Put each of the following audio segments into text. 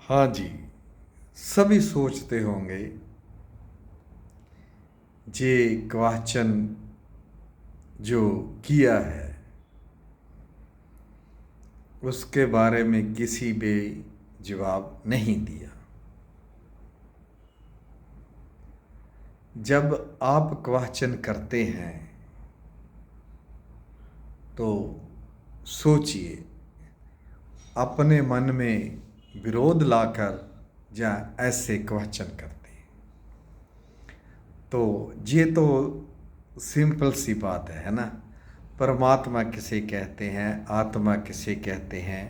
हाँ जी, सभी सोचते होंगे जे क्वेश्चन जो किया है उसके बारे में किसी भी जवाब नहीं दिया। जब आप क्वेश्चन करते हैं तो सोचिए, अपने मन में विरोध लाकर या ऐसे क्वेश्चन करते हैं। तो ये तो सिंपल सी बात है ना। परमात्मा किसे कहते हैं, आत्मा किसे कहते हैं,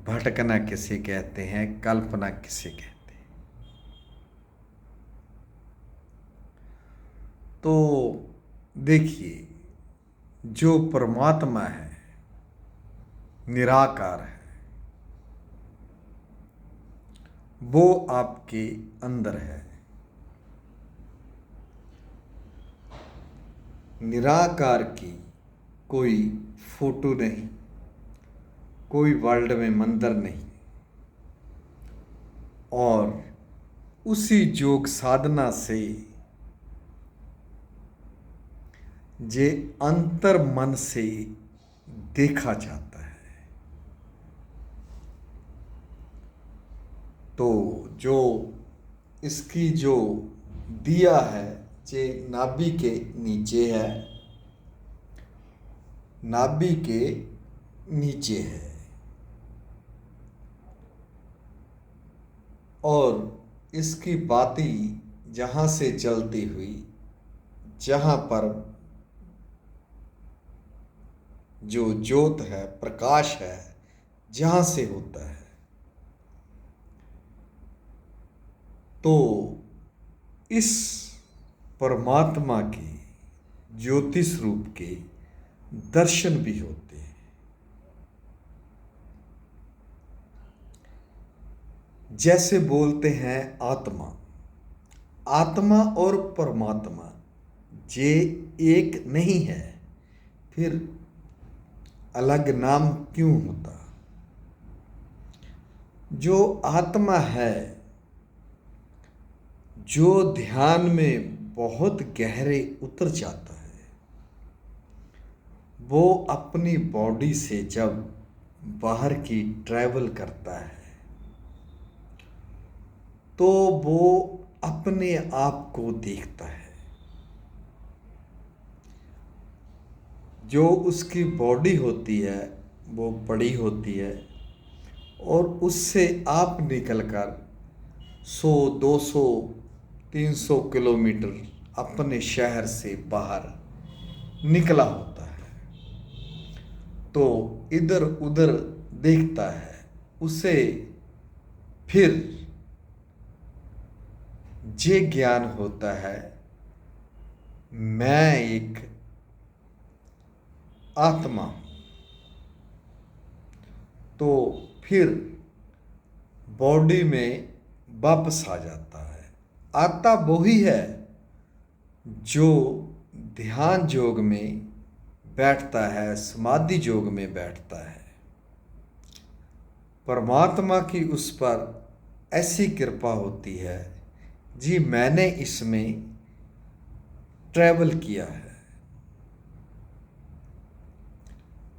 भटकना किसे कहते हैं, कल्पना किसे कहते हैं। तो देखिए, जो परमात्मा है, निराकार है, वो आपके अंदर है। निराकार की कोई फोटो नहीं, कोई वर्ल्ड में मंदिर नहीं, और उसी योग साधना से जे अंतर मन से देखा जाता है। तो जो इसकी जो दिया है, जे नाभि के नीचे है, नाभि के नीचे है, और इसकी बाती जहाँ से चलती हुई, जहाँ पर जो ज्योत है, प्रकाश है, जहाँ से होता है, तो इस परमात्मा के ज्योतिष रूप के दर्शन भी होते हैं। जैसे बोलते हैं आत्मा, आत्मा और परमात्मा ये एक नहीं है, फिर अलग नाम क्यों होता? जो आत्मा है, जो ध्यान में बहुत गहरे उतर जाता है, वो अपनी बॉडी से जब बाहर की ट्रैवल करता है तो वो अपने आप को देखता है। जो उसकी बॉडी होती है वो बड़ी होती है, और उससे आप निकलकर 100, 200, 300 किलोमीटर अपने शहर से बाहर निकला होता है। तो इधर उधर देखता है, उसे फिर ये ज्ञान होता है, मैं एक आत्मा हूं। तो फिर बॉडी में वापस आ जाता है। आता वही है जो ध्यान योग में बैठता है, समाधि योग में बैठता है। परमात्मा की उस पर ऐसी कृपा होती है, जी मैंने इसमें ट्रैवल किया है,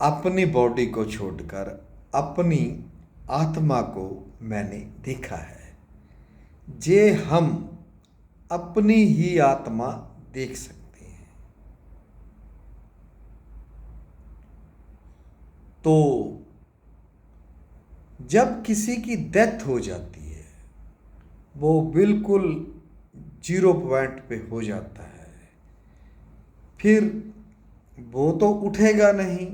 अपनी बॉडी को छोड़कर अपनी आत्मा को मैंने देखा है। जे हम अपनी ही आत्मा देख सकते हैं। तो जब किसी की डेथ हो जाती है, वो बिल्कुल 0 पॉइंट पे हो जाता है, फिर वो तो उठेगा नहीं,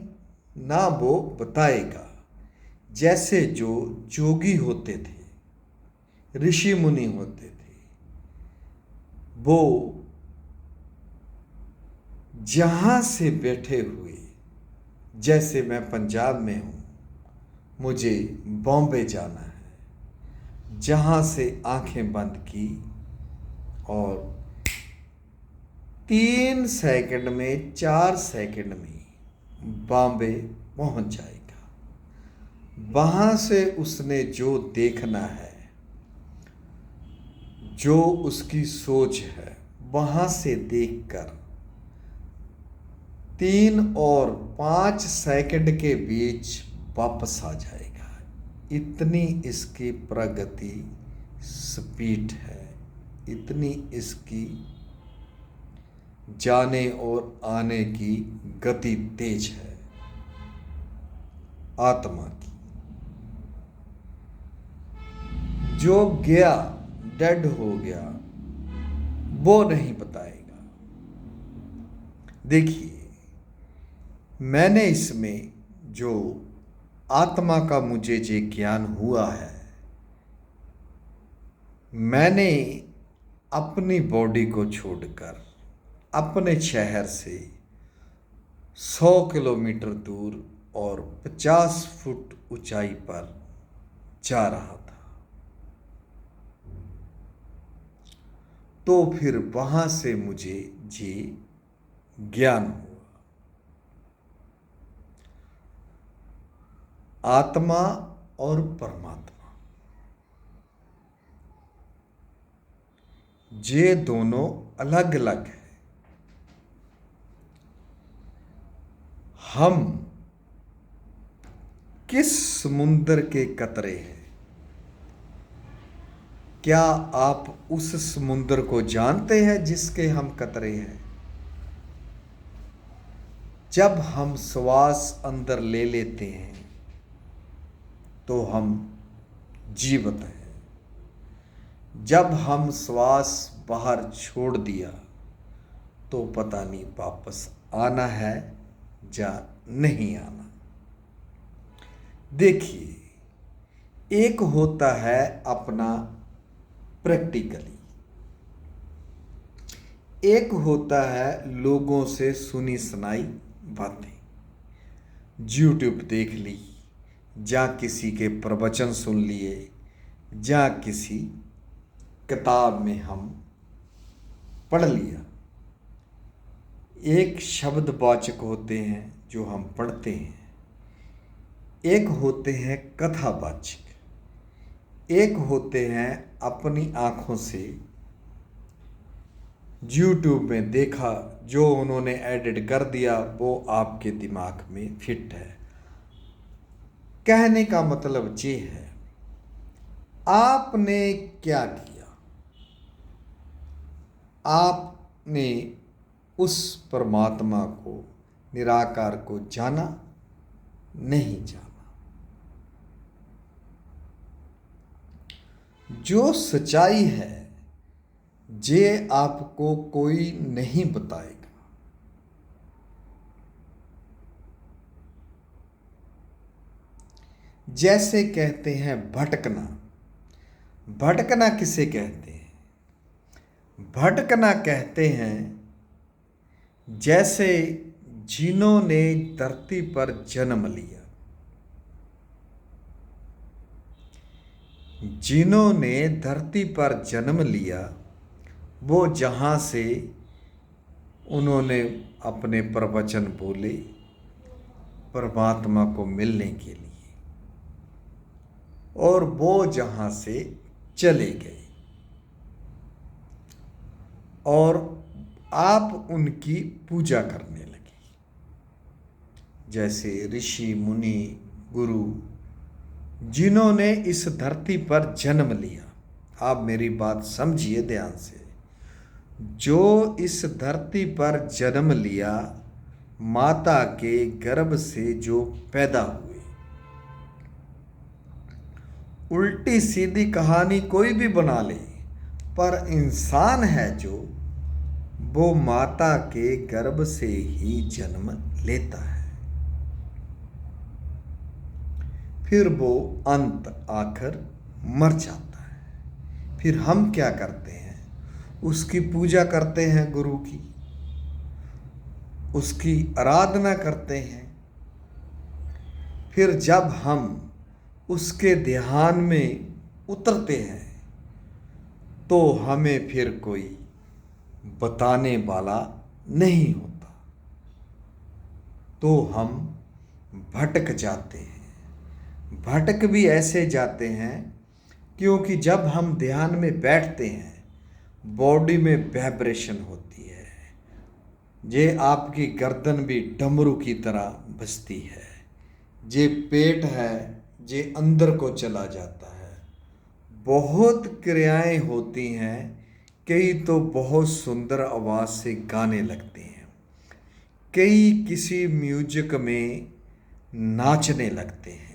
ना वो बताएगा। जैसे जो जोगी होते थे, ऋषि मुनि होते थे, वो जहाँ से बैठे हुए, जैसे मैं पंजाब में हूँ, मुझे बॉम्बे जाना है, जहाँ से आंखें बंद की और 3 सेकंड में, 4 सेकंड में बॉम्बे पहुँच जाएगा। वहाँ से उसने जो देखना है जो उसकी सोच है वहाँ से देखकर 3 और 5 सेकंड के बीच वापस आ जाएगा। इतनी इसकी प्रगति स्पीड है, इतनी इसकी जाने और आने की गति तेज है आत्मा की। जो गया, डेड हो गया, वो नहीं बताएगा। देखिए, मैंने इसमें जो आत्मा का मुझे जो ज्ञान हुआ है, मैंने अपनी बॉडी को छोड़कर अपने शहर से 100 किलोमीटर दूर और 50 फुट ऊंचाई पर जा रहा था। तो फिर वहां से मुझे ये ज्ञान हुआ। आत्मा और परमात्मा, ये दोनों अलग अलग हैं। हम किस समुद्र के कतरे हैं? क्या आप उस समुद्र को जानते हैं जिसके हम कतरे हैं? जब हम श्वास अंदर ले लेते हैं तो हम जीवित हैं। जब हम श्वास बाहर छोड़ दिया तो पता नहीं वापस आना है या नहीं आना। देखिए, एक होता है अपना प्रैक्टिकली, एक होता है लोगों से सुनी सुनाई बातें, यूट्यूब देख ली, या किसी के प्रवचन सुन लिए, या किसी किताब में हम पढ़ लिया। एक शब्दवाचक होते हैं जो हम पढ़ते हैं, एक होते हैं कथावाचक, एक होते हैं अपनी आँखों से यूट्यूब में देखा, जो उन्होंने एडिट कर दिया वो आपके दिमाग में फिट है। कहने का मतलब ये है, आपने क्या किया? आपने उस परमात्मा को, निराकार को जाना? नहीं जाना। जो सच्चाई है जे आपको कोई नहीं बताएगा। जैसे कहते हैं भटकना, भटकना किसे कहते हैं? भटकना कहते हैं जैसे जिन्होंने धरती पर जन्म लिया, जिन्होंने धरती पर जन्म लिया, वो जहाँ से उन्होंने अपने प्रवचन बोले परमात्मा को मिलने के लिए, और वो जहाँ से चले गए और आप उनकी पूजा करने लगे। जैसे ऋषि मुनि गुरु जिन्होंने इस धरती पर जन्म लिया, आप मेरी बात समझिए ध्यान से, जो इस धरती पर जन्म लिया, माता के गर्भ से जो पैदा हुए, उल्टी सीधी कहानी कोई भी बना ले, पर इंसान है जो वो माता के गर्भ से ही जन्म लेता है। फिर वो अंत आकर मर जाता है। फिर हम क्या करते हैं? उसकी पूजा करते हैं, गुरु की, उसकी आराधना करते हैं। फिर जब हम उसके ध्यान में उतरते हैं तो हमें फिर कोई बताने वाला नहीं होता, तो हम भटक जाते हैं। भटक भी ऐसे जाते हैं क्योंकि जब हम ध्यान में बैठते हैं बॉडी में वाइब्रेशन होती है। जे आपकी गर्दन भी डमरू की तरह बजती है। जे पेट है जे अंदर को चला जाता है। बहुत क्रियाएं होती हैं। कई तो बहुत सुंदर आवाज़ से गाने लगते हैं, कई किसी म्यूजिक में नाचने लगते हैं।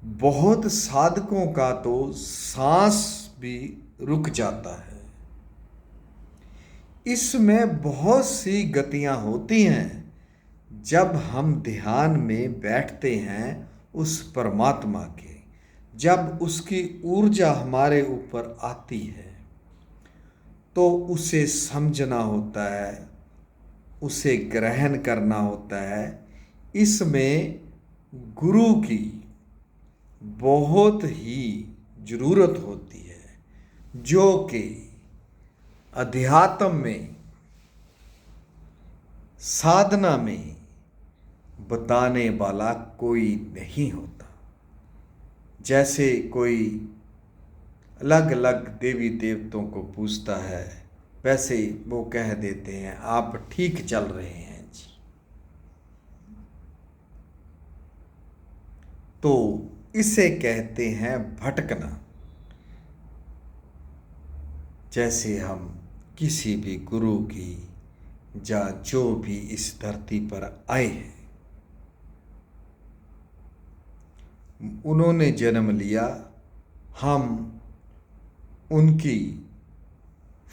बहुत साधकों का तो सांस भी रुक जाता है। इसमें बहुत सी गतियां होती हैं। जब हम ध्यान में बैठते हैं उस परमात्मा के, जब उसकी ऊर्जा हमारे ऊपर आती है तो उसे समझना होता है, उसे ग्रहण करना होता है। इसमें गुरु की बहुत ही ज़रूरत होती है, जो कि अध्यात्म में, साधना में बताने वाला कोई नहीं होता। जैसे कोई अलग अलग देवी देवताओं को पूजता है, वैसे वो कह देते हैं आप ठीक चल रहे हैं जी। तो इसे कहते हैं भटकना। जैसे हम किसी भी गुरु की या जो भी इस धरती पर आए हैं, उन्होंने जन्म लिया, हम उनकी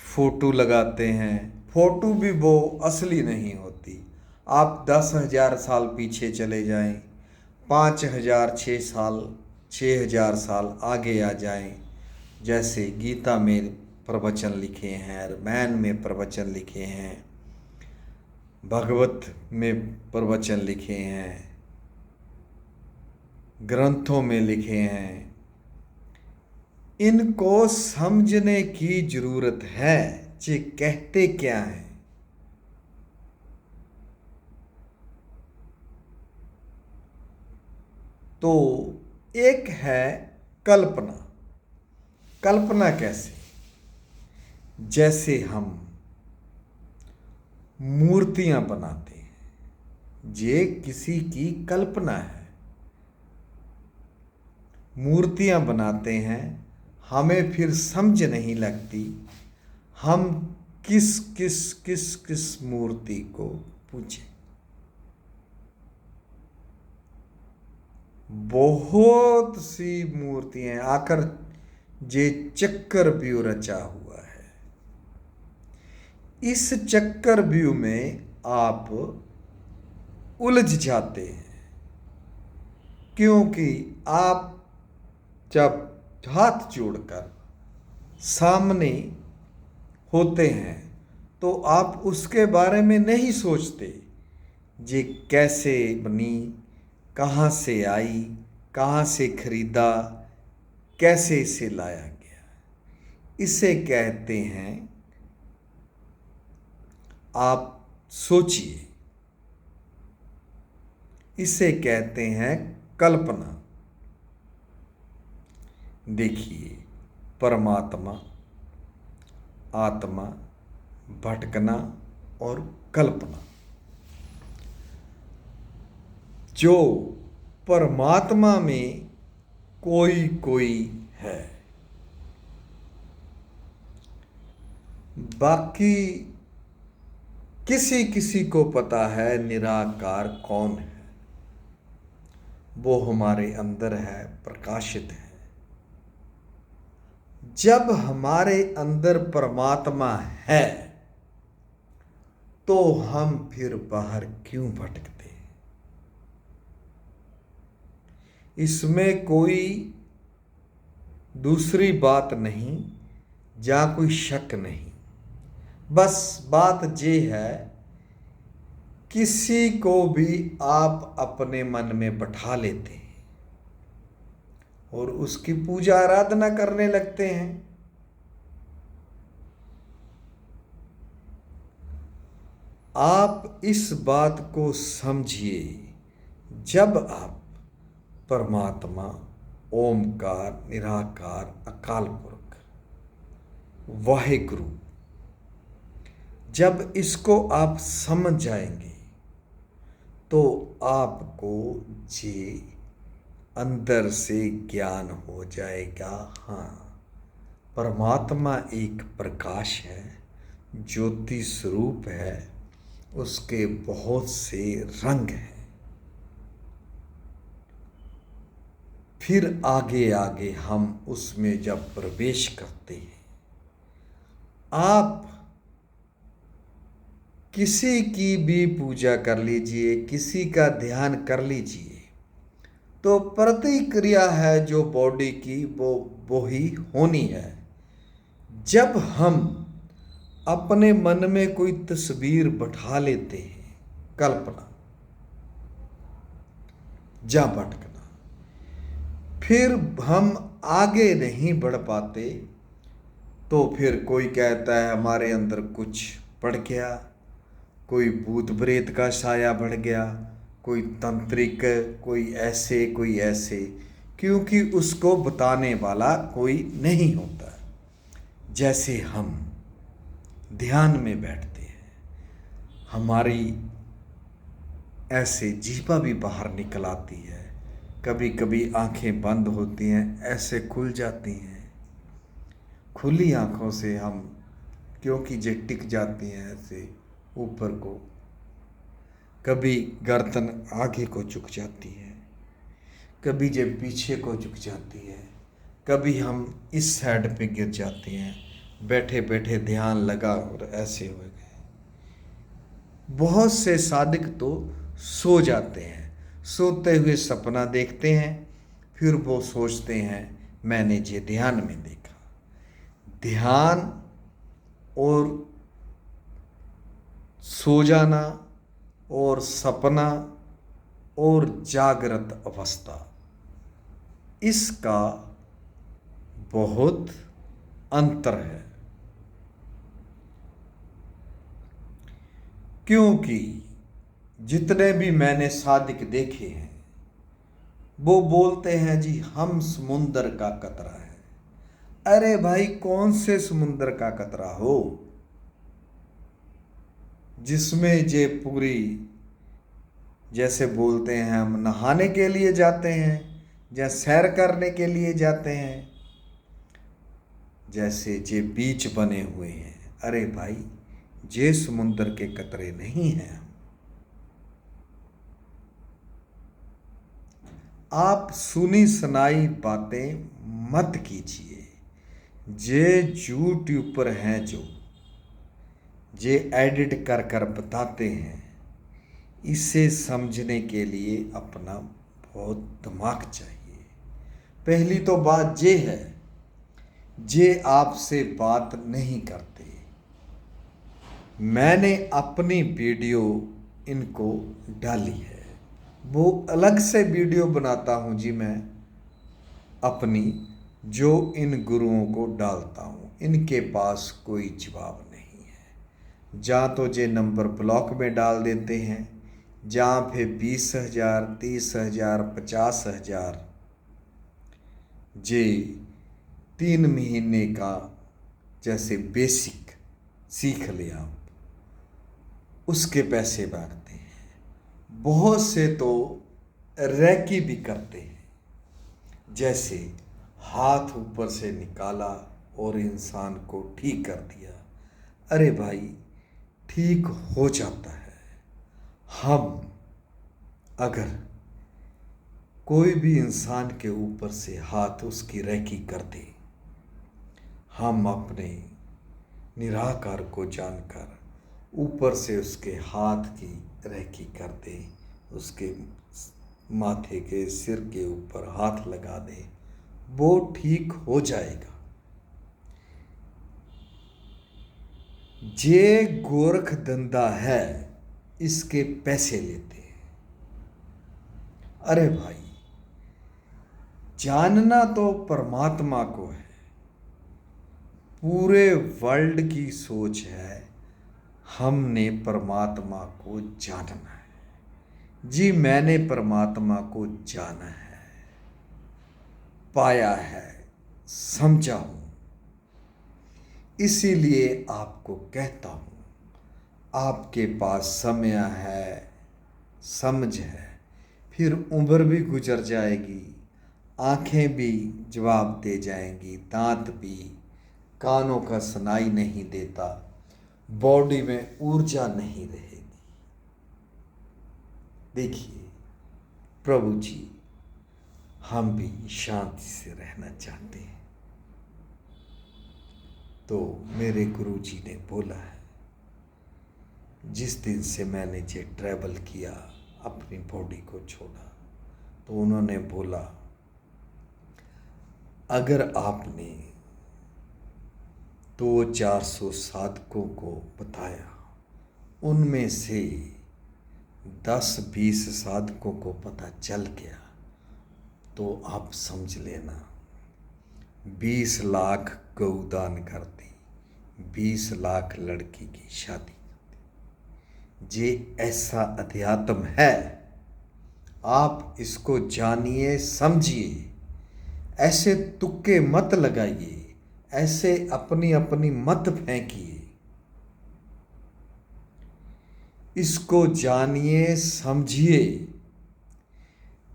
फोटो लगाते हैं। फोटो भी वो असली नहीं होती। आप 10,000 साल पीछे चले जाएं, 5,000 6,000 साल आगे आ जाएं। जैसे गीता में प्रवचन लिखे हैं, रामायण में प्रवचन लिखे हैं, भगवत में प्रवचन लिखे हैं, ग्रंथों में लिखे हैं। इनको समझने की जरूरत है कि कहते क्या हैं। तो एक है कल्पना। कल्पना कैसे? जैसे हम मूर्तियां बनाते हैं, ये किसी की कल्पना है। मूर्तियां बनाते हैं, हमें फिर समझ नहीं लगती हम किस किस किस किस मूर्ति को पूजें। बहुत सी मूर्तियां आकर ये चक्कर व्यू रचा हुआ है। इस चक्कर व्यू में आप उलझ जाते हैं, क्योंकि आप जब हाथ जोड़कर सामने होते हैं तो आप उसके बारे में नहीं सोचते ये कैसे बनी, कहाँ से आई, कहाँ से खरीदा, कैसे इसे लाया गया। इसे कहते हैं, आप सोचिए, इसे कहते हैं कल्पना। देखिए, परमात्मा, आत्मा, भटकना और कल्पना। जो परमात्मा में कोई कोई है, बाकी किसी किसी को पता है निराकार कौन है। वो हमारे अंदर है, प्रकाशित है। जब हमारे अंदर परमात्मा है तो हम फिर बाहर क्यों भटकते हैं? इसमें कोई दूसरी बात नहीं या कोई शक नहीं। बस बात ये है, किसी को भी आप अपने मन में बैठा लेते हैं और उसकी पूजा आराधना करने लगते हैं। आप इस बात को समझिए, जब आप परमात्मा, ओमकार, निराकार, अकाल पुरख वाहेगुरु। जब इसको आप समझ जाएंगे तो आपको ये अंदर से ज्ञान हो जाएगा। हाँ, परमात्मा एक प्रकाश है, ज्योति स्वरूप है, उसके बहुत से रंग हैं। फिर आगे आगे हम उसमें जब प्रवेश करते हैं, आप किसी की भी पूजा कर लीजिए, किसी का ध्यान कर लीजिए, तो प्रतिक्रिया है जो बॉडी की वो ही होनी है। जब हम अपने मन में कोई तस्वीर बैठा लेते हैं, कल्पना जा भटकना, फिर हम आगे नहीं बढ़ पाते, तो फिर कोई कहता है हमारे अंदर कुछ बढ़ गया, कोई भूत प्रेत का साया बढ़ गया, कोई तंत्रिक, कोई ऐसे, क्योंकि उसको बताने वाला कोई नहीं होता। जैसे हम ध्यान में बैठते हैं, हमारी ऐसे जीवा भी बाहर निकल आती है, कभी कभी आंखें बंद होती हैं, ऐसे खुल जाती हैं। खुली आंखों से हम, क्योंकि जे टिक जाती हैं ऐसे ऊपर को, कभी गर्दन आगे को झुक जाती है, कभी जे पीछे को झुक जाती है, कभी हम इस साइड पे गिर जाते हैं, बैठे बैठे ध्यान लगा और ऐसे हो गए। बहुत से साधक तो सो जाते हैं, सोते हुए सपना देखते हैं, फिर वो सोचते हैं मैंने ये ध्यान में देखा। ध्यान और सो जाना और सपना और जागृत अवस्था, इसका बहुत अंतर है। क्योंकि जितने भी मैंने साधक देखे हैं, वो बोलते हैं जी हम समुंदर का कतरा है। अरे भाई, कौन से समुंदर का कतरा हो जिसमें जे पूरी, जैसे बोलते हैं हम नहाने के लिए जाते हैं या सैर करने के लिए जाते हैं, जैसे जे बीच बने हुए हैं। अरे भाई, जे समुंदर के कतरे नहीं हैं। आप सुनी सुनाई बातें मत कीजिए। जे यूट्यूबर हैं जो जे एडिट कर कर बताते हैं, इसे समझने के लिए अपना बहुत दिमाग चाहिए। पहली तो बात ये है, जे आपसे बात नहीं करते। मैंने अपनी वीडियो इनको डाली है, वो अलग से वीडियो बनाता हूँ जी मैं अपनी, जो इन गुरुओं को डालता हूँ। इनके पास कोई जवाब नहीं है। जहाँ तो जे नंबर ब्लॉक में डाल देते हैं, जहाँ पे 20,000, 30,000, 50,000 जे 3 महीने का जैसे बेसिक सीख ले आप, उसके पैसे बांटते हैं। बहुत से तो रैकी भी करते हैं, जैसे हाथ ऊपर से निकाला और इंसान को ठीक कर दिया। अरे भाई, ठीक हो जाता है। हम अगर कोई भी इंसान के ऊपर से हाथ उसकी रैकी कर दे, हम अपने निराकार को जानकर ऊपर से उसके हाथ की रैकी कर दे, उसके माथे के सिर के ऊपर हाथ लगा दे, वो ठीक हो जाएगा। जे गोरख धंधा है, इसके पैसे लेते हैं। अरे भाई, जानना तो परमात्मा को है। पूरे वर्ल्ड की सोच है हमने परमात्मा को जानना है। जी, मैंने परमात्मा को जाना है, पाया है, समझा हूँ। इसीलिए आपको कहता हूँ, आपके पास समय है, समझ है, फिर उम्र भी गुजर जाएगी, आंखें भी जवाब दे जाएंगी, दांत भी, कानों का सुनाई नहीं देता, बॉडी में ऊर्जा नहीं रहेगी। देखिए प्रभु जी, हम भी शांति से रहना चाहते हैं। तो मेरे गुरु जी ने बोला है, जिस दिन से मैंने ये ट्रैवल किया, अपनी बॉडी को छोड़ा, तो उन्होंने बोला, अगर आपने 200-400 साधकों को बताया, उनमें से 10-20 साधकों को पता चल गया, तो आप समझ लेना 20 लाख गौदान कर दी, 20 लाख लड़की की शादी कर दी। ये ऐसा अध्यात्म है, आप इसको जानिए, समझिए। ऐसे तुक्के मत लगाइए, ऐसे अपनी अपनी मत फेंकिए। इसको जानिए, समझिए,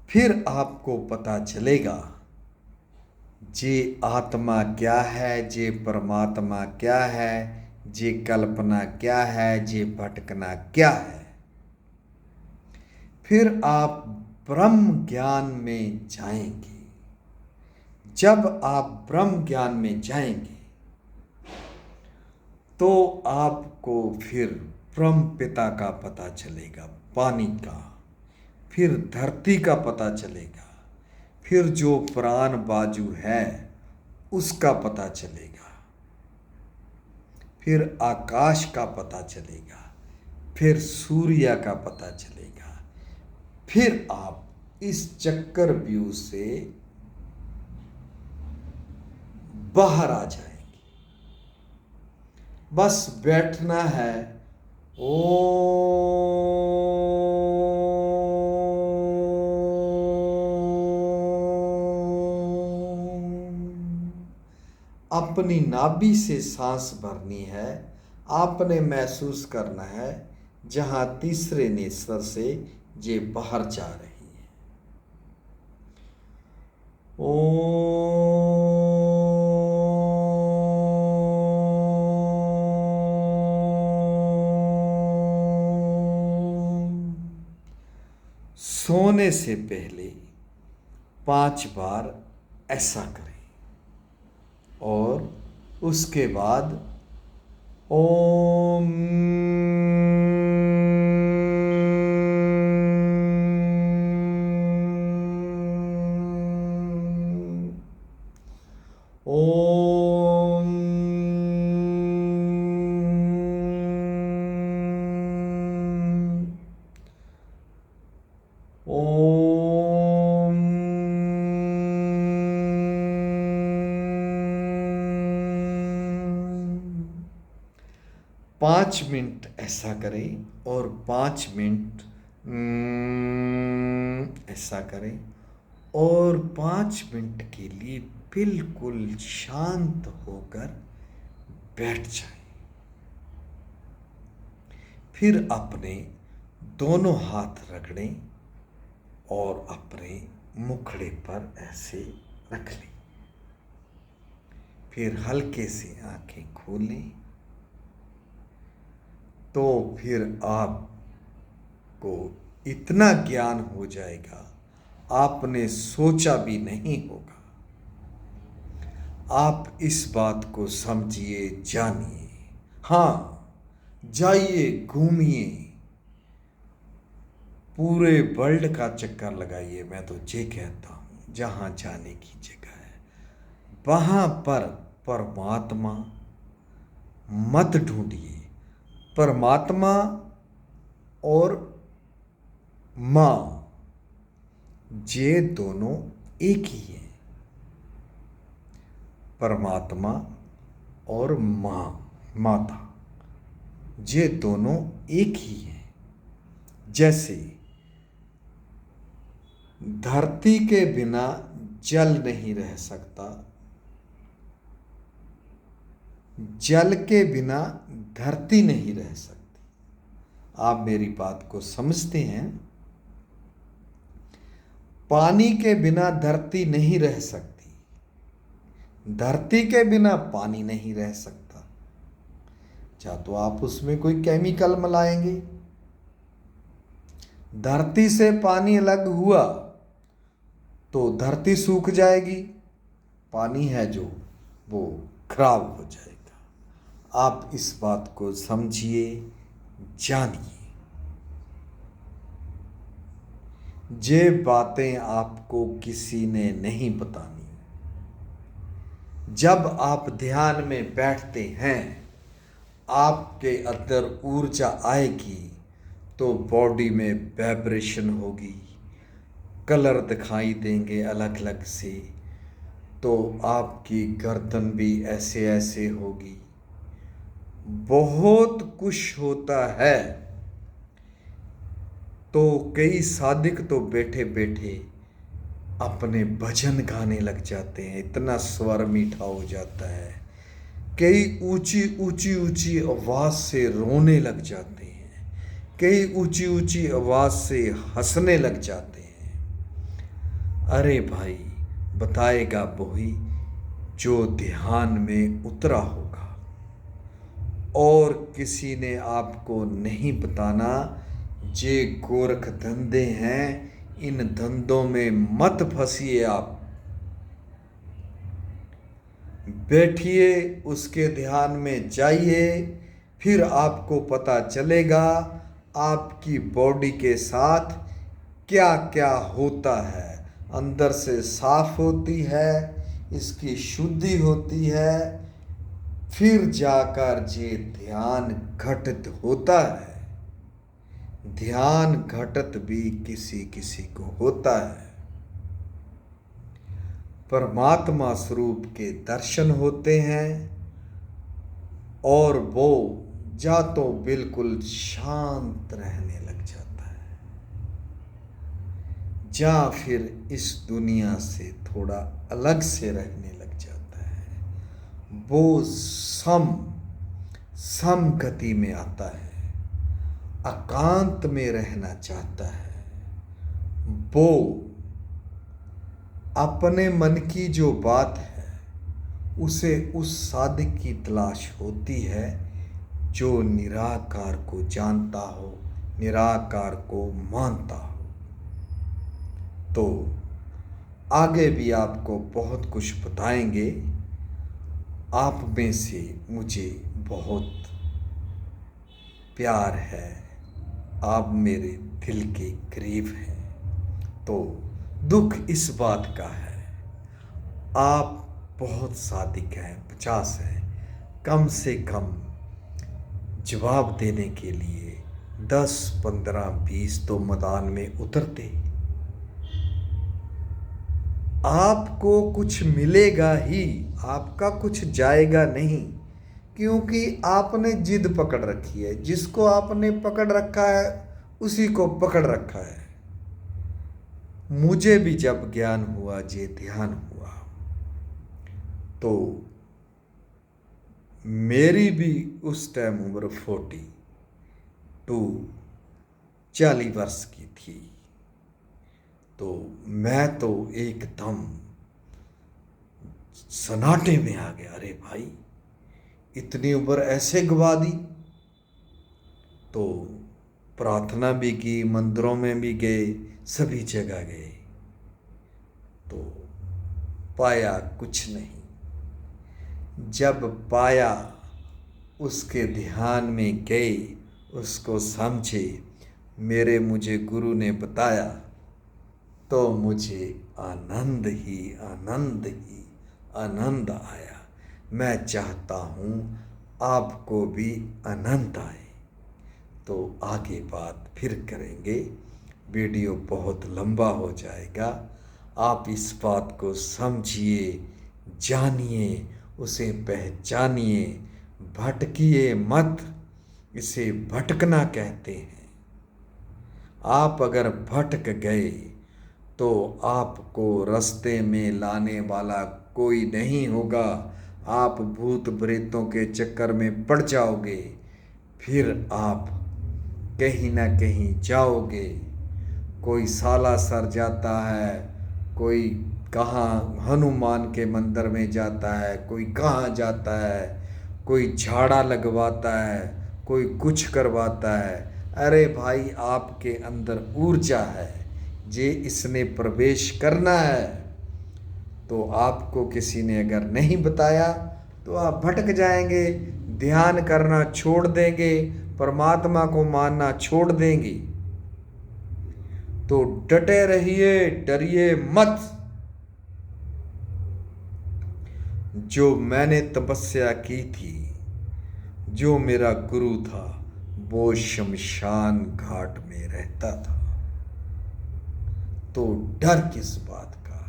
फिर आपको पता चलेगा जे आत्मा क्या है, जे परमात्मा क्या है, जे कल्पना क्या है, जे भटकना क्या है। फिर आप ब्रह्म ज्ञान में जाएंगे। जब आप ब्रह्म ज्ञान में जाएंगे तो आपको फिर ब्रह्म पिता का पता चलेगा, पानी का, फिर धरती का पता चलेगा, फिर जो प्राण बाजू है उसका पता चलेगा, फिर आकाश का पता चलेगा, फिर सूर्य का पता चलेगा। फिर आप इस चक्कर व्यू से बाहर आ जाएंगे। बस बैठना है, अपनी नाभि से सांस भरनी है। आपने महसूस करना है जहां तीसरे नेत्र से ये बाहर जा रही है। सोने से पहले 5 बार ऐसा करें और उसके बाद ओम ओम ओम 5 मिनट ऐसा करें और 5 मिनट ऐसा करें और 5 मिनट के लिए बिल्कुल शांत होकर बैठ जाएं। फिर अपने दोनों हाथ रगड़ें और अपने मुखड़े पर ऐसे रख लें। फिर हल्के से आंखें खोलें। तो फिर आपको इतना ज्ञान हो जाएगा, आपने सोचा भी नहीं होगा। आप इस बात को समझिए, जानिए। हाँ, जाइए, घूमिए, पूरे वर्ल्ड का चक्कर लगाइए। मैं तो ये कहता हूँ, जहाँ जाने की जगह है वहाँ पर परमात्मा मत ढूंढिए। परमात्मा और माँ, ये दोनों एक ही हैं। परमात्मा और माँ, माता, ये दोनों एक ही हैं। जैसे धरती के बिना जल नहीं रह सकता, जल के बिना धरती नहीं रह सकती। आप मेरी बात को समझते हैं? पानी के बिना धरती नहीं रह सकती, धरती के बिना पानी नहीं रह सकता। या तो आप उसमें कोई केमिकल मिलाएंगे, धरती से पानी अलग हुआ तो धरती सूख जाएगी, पानी है जो वो खराब हो जाएगा। आप इस बात को समझिए, जानिए। ये बातें आपको किसी ने नहीं बतानी। जब आप ध्यान में बैठते हैं, आपके अंदर ऊर्जा आएगी तो बॉडी में वाइब्रेशन होगी, कलर दिखाई देंगे अलग अलग से, तो आपकी गर्दन भी ऐसे ऐसे होगी। बहुत कुछ होता है। तो कई साधक तो बैठे बैठे अपने भजन गाने लग जाते हैं, इतना स्वर मीठा हो जाता है। कई ऊंची ऊंची ऊंची आवाज से रोने लग जाते हैं, कई ऊंची ऊंची आवाज से हंसने लग जाते हैं। अरे भाई, बताएगा वही जो ध्यान में उतरा होगा, और किसी ने आपको नहीं बताना। जे गोरख धंधे हैं, इन धंधों में मत फंसिए। आप बैठिए, उसके ध्यान में जाइए, फिर आपको पता चलेगा आपकी बॉडी के साथ क्या क्या होता है। अंदर से साफ होती है, इसकी शुद्धि होती है, फिर जाकर ये ध्यान घटित होता है। ध्यान घटत भी किसी किसी को होता है। परमात्मा स्वरूप के दर्शन होते हैं, और वो जा तो बिल्कुल शांत रहने लग जाता है, जा फिर इस दुनिया से थोड़ा अलग से रहने लग जाता है। वो सम गति में आता है, एकांत में रहना चाहता है। वो अपने मन की जो बात है उसे उस साधक की तलाश होती है जो निराकार को जानता हो, निराकार को मानता हो। तो आगे भी आपको बहुत कुछ बताएंगे। आप में से मुझे बहुत प्यार है, आप मेरे दिल के करीब हैं। तो दुख इस बात का है, आप बहुत सादिक हैं, 50 हैं, कम से कम जवाब देने के लिए 10, 15, 20 तो मैदान में उतरते। आपको कुछ मिलेगा ही, आपका कुछ जाएगा नहीं, क्योंकि आपने जिद पकड़ रखी है। जिसको आपने पकड़ रखा है उसी को पकड़ रखा है। मुझे भी जब ज्ञान हुआ, जे ध्यान हुआ, तो मेरी भी उस टाइम उम्र 40 वर्ष की थी। तो मैं तो एकदम सन्नाटे में आ गया। अरे भाई, इतनी उम्र ऐसे गवा दी। तो प्रार्थना भी की, मंदिरों में भी गए, सभी जगह गए, तो पाया कुछ नहीं। जब पाया, उसके ध्यान में गए, उसको समझे, मुझे गुरु ने बताया, तो मुझे आनंद ही आनंद ही आनंद आया। मैं चाहता हूँ आपको भी आनंद आए। तो आगे बात फिर करेंगे, वीडियो बहुत लंबा हो जाएगा। आप इस बात को समझिए, जानिए, उसे पहचानिए, भटकिए मत। इसे भटकना कहते हैं। आप अगर भटक गए तो आपको रास्ते में लाने वाला कोई नहीं होगा। आप भूत प्रेतों के चक्कर में पड़ जाओगे, फिर आप कहीं ना कहीं जाओगे। कोई सालासर जाता है, कोई कहाँ हनुमान के मंदिर में जाता है, कोई कहाँ जाता है, कोई झाड़ा लगवाता है, कोई कुछ करवाता है। अरे भाई, आपके अंदर ऊर्जा है, जे इसने प्रवेश करना है। तो आपको किसी ने अगर नहीं बताया तो आप भटक जाएंगे, ध्यान करना छोड़ देंगे, परमात्मा को मानना छोड़ देंगे। तो डटे रहिए, डरिए मत। जो मैंने तपस्या की थी, जो मेरा गुरु था, वो शमशान घाट में रहता था। तो डर किस बात का,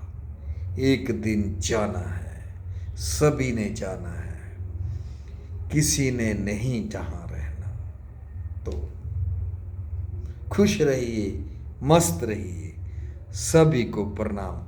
एक दिन जाना है, सभी ने जाना है, किसी ने नहीं जहां रहना। तो खुश रहिए, मस्त रहिए, सभी को प्रणाम।